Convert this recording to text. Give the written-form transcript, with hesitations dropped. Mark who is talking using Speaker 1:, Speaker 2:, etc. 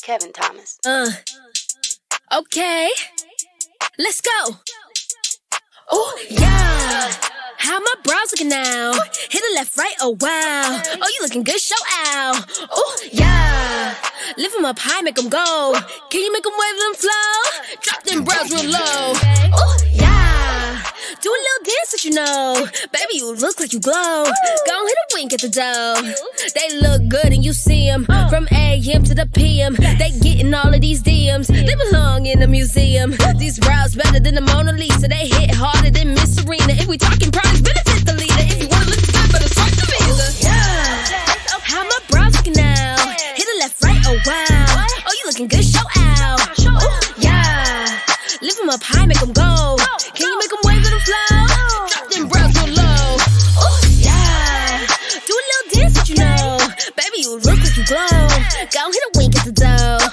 Speaker 1: Kevin Thomas.
Speaker 2: Okay. Let's go. Oh, yeah. How my brows looking now? Hit the left, right, oh wow. Oh, you looking good, show out. Oh, yeah. Lift them up high, make them go. Can you make them wave them flow? Drop them brows real low. Oh, yeah. Do a little dance that you know. Baby, you look like you glow. Go hit a wink at the dough. They look good and you see them. From AM to the PM. They getting all of these DMs. They belong in a museum. These brows better than the Mona Lisa. They hit harder than Miss Serena. If we talking products, benefit the leader. If you wanna look good, better swipe the visa. Yeah. How my brows looking now? Hit the left, right, oh wow. Oh, you looking good, show out. Oh, yeah. Lift them up high, make them go. Can you make them wave, let them flow? Drop them brows real low. Oh, yeah. Do a little dance that you know. Baby, you look like you glow. Go hit a wink at the dough.